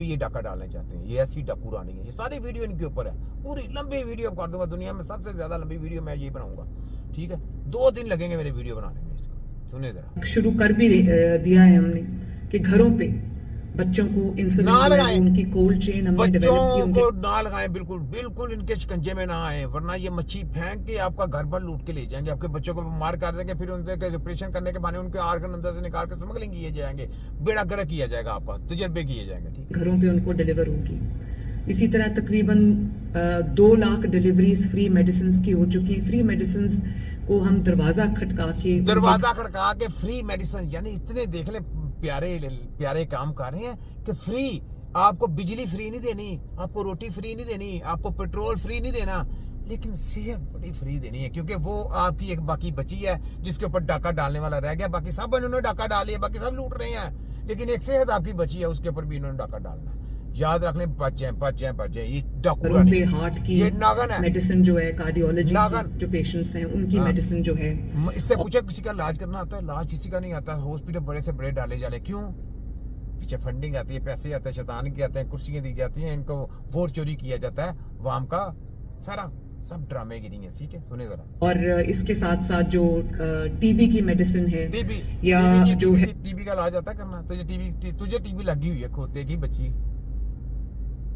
ये डाका डालना चाहते हैं, ये ऐसी डाकू रानी है। ये सारी वीडियो इनके ऊपर है, पूरी लंबी वीडियो कर दूंगा, दुनिया में सबसे ज्यादा लंबी वीडियो मैं ये बनाऊंगा। ठीक है, 2 दिन लगेंगे मेरे वीडियो बनाने में। इसको सुने जरा। शुरू कर भी दिया है हमने कि घरों पे बच्चों को इंसुलिन उनकी कोल्ड चेन हमने डेवलप की, को ना लगाएं, बिल्कुल बिल्कुल इनके शिकंजे में ना आए, वरना ये मच्छी फेंक के आपका घर भर लूट के ले जाएंगे, आपके बच्चों को बीमार कर देंगे, फिर उनके ऑपरेशन करने के बहाने उनके आर्गन अंदर से निकाल के स्मगलिंग किए जाएंगे, बेड़ा गर्क किया जाएगा, आपका तजर्बे किए जाएंगे। ठीक, घरों पे उनको डिलीवर होगी। इसी तरह तकरीबन 2 लाख डिलीवरीज फ्री मेडिसिन की हो चुकी। फ्री मेडिसिन को हम दरवाजा खटका के फ्री मेडिसिन, यानी इतने देख ले प्यारे प्यारे काम कर रहे हैं कि फ्री, आपको बिजली फ्री नहीं देनी, आपको रोटी फ्री नहीं देनी, आपको पेट्रोल फ्री नहीं देना, लेकिन सेहत बड़ी फ्री देनी है, क्योंकि वो आपकी एक बाकी बची है जिसके ऊपर डाका डालने वाला रह गया। बाकी सब इन्होंने डाका डाल लिया, बाकी सब लूट रहे हैं, लेकिन एक सेहत आपकी बची है, उसके ऊपर भी इन्होंने डाका डालना है। याद रख लें, बचे ये डाकू पे हार्ट की नागन है मेडिसिन जो है, कार्डियोलॉजी जो पेशेंट्स हैं उनकी मेडिसिन जो है। इससे पूछे किसी का इलाज करना आता है? इलाज किसी का नहीं आता। हॉस्पिटल बड़े से बड़े डाले जाले, क्यों? पीछे फंडिंग आती है, पैसे आते हैं, शैतान के आते हैं, कुर्सियां दी जाती हैं, इनको वोट चोरी किया जाता है, वाम का सारा सब ड्रामे गिरी है। ठीक है, सुने जरा। और इसके साथ साथ जो टीबी की मेडिसिन है, जो टीबी का इलाज आता है करना, तुझे टीबी लगी हुई है, खोते की बच्ची,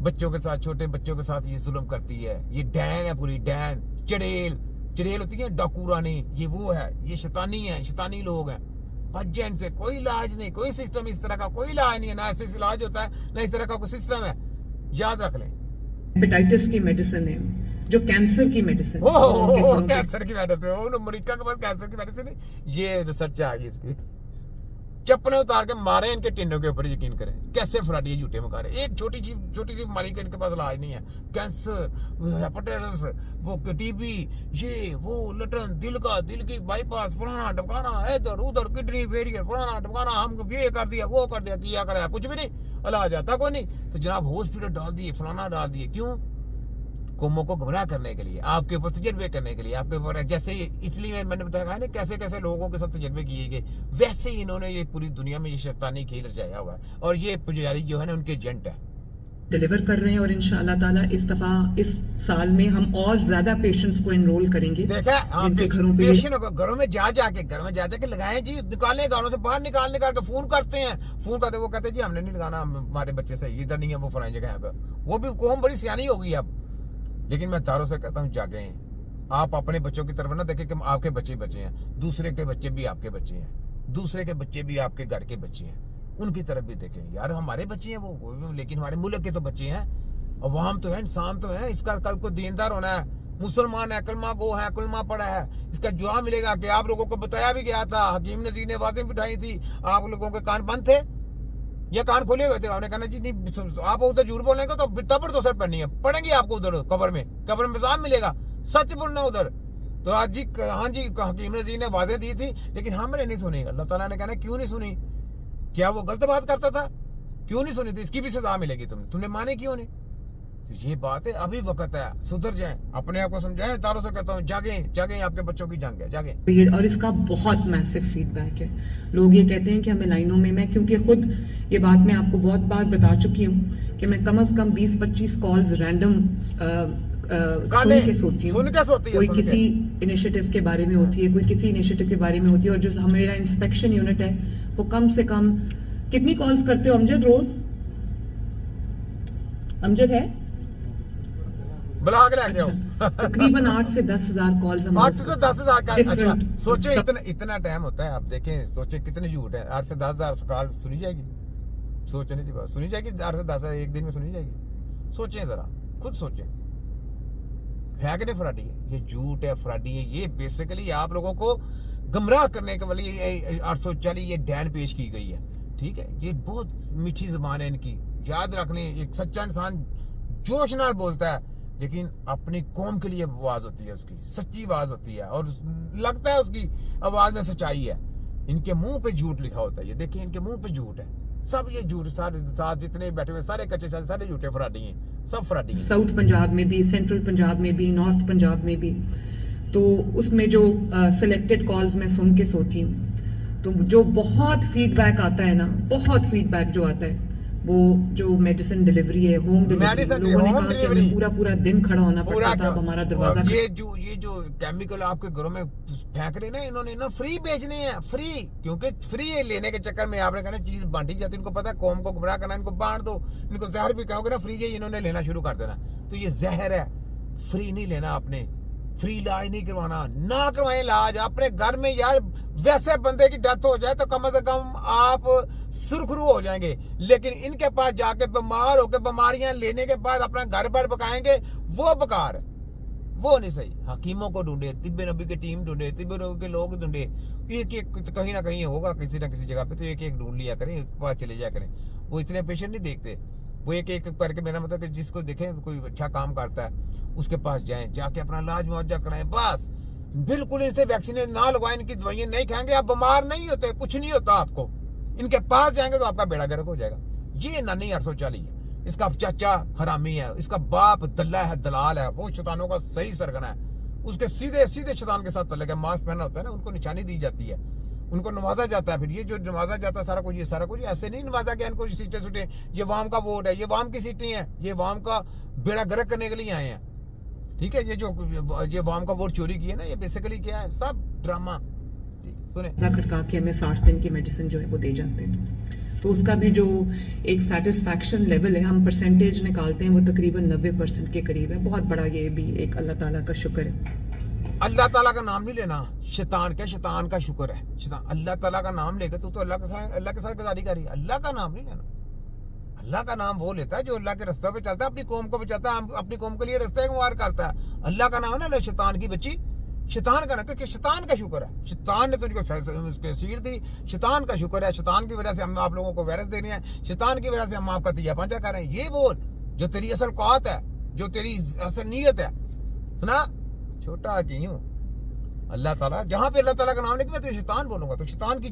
बच्चों के साथ, छोटे बच्चों के साथ ये जुल्म करती है। ये डैन है, पूरी डैन, चड़ेल होती है, डाकू रानी, ये वो है, ये शैतानी है, शैतानी लोग हैं। बच्चे इनसे कोई इलाज नहीं, कोई सिस्टम इस तरह का कोई इलाज नहीं है, ना ऐसे इलाज होता है, ना इस तरह का कोई सिस्टम है। याद रख लें। हेपेटाइटिस की मेडिसिन है, जो कैंसर की मेडिसिन, कैंसर की मेडिसिन, अमेरिका के पास कैंसर की मेडिसिन है, ये रिसर्च आ गई इसकी। चप्पलें उतार के मारे इनके टिन्नों के ऊपर, यकीन करें कैसे फ्राडी झूठे मुकारे। एक छोटी सी बीमारी का इनके पास इलाज नहीं है। कैंसर, हेपेटाइटिस, वो टीबी, ये वो लटन, दिल की बाईपास, फलाना ढमकाना, इधर उधर किडनी फेलियर, फलाना ढमकाना, हम ये कर दिया, वो कर दिया, किया कराया, कुछ भी नहीं, इलाज आता कोई नहीं। तो जनाब हॉस्पिटल डाल दिए, फलाना डाल दिए, क्यों? कौमों को गुमराह करने के लिए, आपके ऊपर तजर्बे करने के लिए, आपके ऊपर, जैसे इटली में मैंने बताया ना कैसे कैसे लोगों के साथ तजर्बे किए गए, वैसे ही इन्होंने ये पूरी दुनिया में ये शैतानी खेल रचाया हुआ है, और ये पुजारी जो है ना उनके एजेंट है। डिलीवर कर रहे हैं, और इंशाअल्लाह ताला इस दफा इस साल में हम और ज्यादा पेशेंट्स को एनरोल करेंगे। देखा, घरों में जा जाके लगाएं जी, निकालें, घरों से बाहर निकाल के फोन करते हैं, वो कहते हैं जी हमने नहीं लगाना, हमारे बच्चे से इधर नहीं है, वो फलानी जगह है। वो भी कौम बड़ी सियानी हो गई अब। लेकिन मैं तारों से कहता हूँ, जागें। आप अपने बच्चों की तरफ ना देखें कि आपके बच्चे हैं, दूसरे के बच्चे भी आपके बच्चे हैं, दूसरे के बच्चे भी आपके घर के बच्चे हैं, उनकी तरफ भी देखें। यार हमारे बच्चे हैं वो, लेकिन हमारे मुल्क के तो बच्चे हैं, अवाम तो है, इंसान तो है, इसका कल को दीनदार होना है, मुसलमान है, कलमा गो है, कलमा पड़ा है, इसका जवाब मिलेगा कि आप लोगों को बताया भी गया था, हकीम नजीर ने आवाजें बिठाई थी, आप लोगों के कान बंद थे या कान खोले हुए थे? आपने कहना जी नहीं, आप उधर झूठ बोलेंगे तो तबर तो सर पड़नी है, पड़ेंगी आपको उधर कब्र में साफ मिलेगा, सच बोलना उधर। तो आज जी, हाँ जी, हकीम नजीर ने आवाजें दी थी, लेकिन हमने नहीं सुनी। अल्लाह ताला ने कहना क्यों नहीं सुनी? क्या वो गलत बात करता था? क्यों नहीं सुनी थी? इसकी भी सजा मिलेगी, तुमने माने क्यों नहीं? तो ये बात है, अभी वक्त है, सुधर जाएं, अपने आप को समझाएं। तारों से कहता हूँ, जागें, आपके बच्चों की जंग है, जागें। और इसका बहुत मैसिव फीडबैक है। लोग ये कहते हैं कि हमें लाइनों में, मैं क्योंकि खुद ये बात मैं आपको बहुत बार बता चुकी हूँ कि मैं कम से कम 20-25 कॉल्स रैंडम सुन के सोती हूँ। कोई किसी इनिशिएटिव के बारे में होती है, कोई किसी इनिशिएटिव के बारे में होती है, और जो हमारा इंस्पेक्शन यूनिट है वो कम से कम कितनी कॉल्स करते हो अमजद रोज? अमजद है बुला के लेके आओ। तकरीबन 8 से 10,000 कॉल्स हम 8 से 10,000 का। अच्छा सोचे, इतना टाइम होता है, आप देखें, सोचे कितने झूठ है। 8 से 10,000 कॉल सुनी जाएगी, सोचने की बात, सुनी जाएगी 8 से 10 एक दिन में सुनी जाएगी? सोचें जरा, खुद सोचें, है कि नहीं फ्राडी है? ये झूठ है, फ्राडी है, ये बेसिकली आप लोगों को गुमराह करने के लिए 840 ये डैन पेश की गई है। ठीक है, ये बहुत मीठी जुबान है इनकी, याद रखने। एक सच्चा इंसान जोश नाल बोलता है, लेकिन अपनी कौम के लिए आवाज होती है, उसकी सच्ची आवाज होती है, और लगता है उसकी आवाज में सच्चाई है। इनके मुंह पे झूठ लिखा होता है, ये देखिए, इनके मुंह पे झूठ है, सब ये झूठ, सारे जितने बैठे हुए सारे कच्चे सारे झूठे फ्राडी हैं, सब फ्राडी हैं। साउथ पंजाब में भी, सेंट्रल पंजाब में भी, नॉर्थ पंजाब में भी। तो उसमें जो सिलेक्टेड कॉल्स मैं सुन के सोती हूँ, तो जो बहुत फीडबैक आता है ना, बहुत फीडबैक जो आता है वो जो मेडिसिन डिलीवरी है, होम डिलीवरी, लोगों ने कहा कि हमें पूरा पूरा दिन खड़ा होना पड़ता था, अब हमारा दरवाजा ये जो केमिकल आपके घरों में फेंक रहे ना इन्होंने ना फ्री बेचने हैं, फ्री, क्योंकि फ्री लेने के चक्कर में आपने कहना चीज बांटी जाती है, इनको पता है कौम को गुमराह करना, इनको बांट दो, इनको जहर भी कहोगे ना फ्री है, इन्होंने लेना शुरू कर देना। तो ये जहर है, फ्री नहीं लेना आपने, फ्री इलाज नहीं करवाना, ना करवाएं इलाज अपने घर में। यार वैसे बंदे की डेथ हो जाए तो कम से कम आप सुरखरू हो जाएंगे, लेकिन इनके पास जाके बीमार होकर बीमारियां लेने के बाद अपना घर पर पकाएंगे, वो बेकार, वो नहीं सही। हकीमों को ढूंढे, तिब्बे नबी की टीम ढूंढे, तिब्बे नबी के लोग ढूंढे, एक एक कहीं ना कहीं होगा किसी ना किसी जगह पे, तो एक एक ढूंढ लिया करें, एक पास चले जाया करें। वो इतने पेशेंट नहीं देखते, वो एक एक करके, मेरा मतलब कि जिसको देखे कोई अच्छा काम करता है उसके पास जाएं, जाके अपना इलाज मुआवजा कराएं, बस। बिल्कुल इनसे वैक्सीन ना लगवाएं, इनकी दवाइयां नहीं खाएंगे, आप बीमार नहीं होते, कुछ नहीं होता आपको। इनके पास जाएंगे तो आपका बेड़ा गर्क हो जाएगा। ये नानी 840 है, इसका चाचा हरामी है, इसका बाप दल्ला है, दलाल है, वो शैतानों का सही सरगना है, उसके सीधे सीधे शैतान के साथ तल्लुक है। मास्क पहना होता है ना, उनको निशानी दी जाती है, उनको नवाजा जाता है। फिर ये जो नवाजा जाता है सारा कुछ, ये सारा कुछ ऐसे नहीं नवाजा गया इनको सीटें सूटें, ये वाम का वोट है, ये वाम की सीटें हैं, ये वाम का बेड़ा गर्क करने के लिए आए हैं। ठीक है, ये वाम का वोट चोरी की है ना, ये बेसिकली क्या है, सब ड्रामा। सुने खटका के हमें 60 दिन की मेडिसिन जो है वो दे जाते हैं, तो उसका भी जो एक सेटिस्फैक्शन लेवल है, हम परसेंटेज निकालते हैं, वो तकरीबन 90% के करीब है। बहुत बड़ा ये भी एक अल्लाह ताला का शुक्र है। अल्लाह ताला का नाम नहीं लेना, शैतान का शुक्र है। शैतान अल्लाह ताला का नाम लेकर तू तो अल्लाह के साथ गद्दारी करी, अल्लाह का नाम नहीं लेना। अल्लाह का नाम वो लेता है जो अल्लाह के रास्ते पे चलता है, अपनी कौम को बचाता है, अपनी कौम के लिए रास्ते गुमार करता है। अल्लाह का नाम है ना, शैतान की बच्ची, शैतान का ना, क्योंकि शैतान का शुक्र है, शैतान ने तुझको उसके सीर दी, शैतान का शुक्र है, शैतान की वजह से हम आप लोगों को वायरस दे रहे हैं, शैतान की वजह से हम आपका तिया पंजा कर रहे हैं। ये बोल जो तेरी असल औकात है, जो तेरी असल नीयत है। सुना, छोटा क्यों अल्लाह ताला, जहां पे अल्लाह ताला का नाम लेके मैं तो शैतान बोलूंगा, तो शैतान की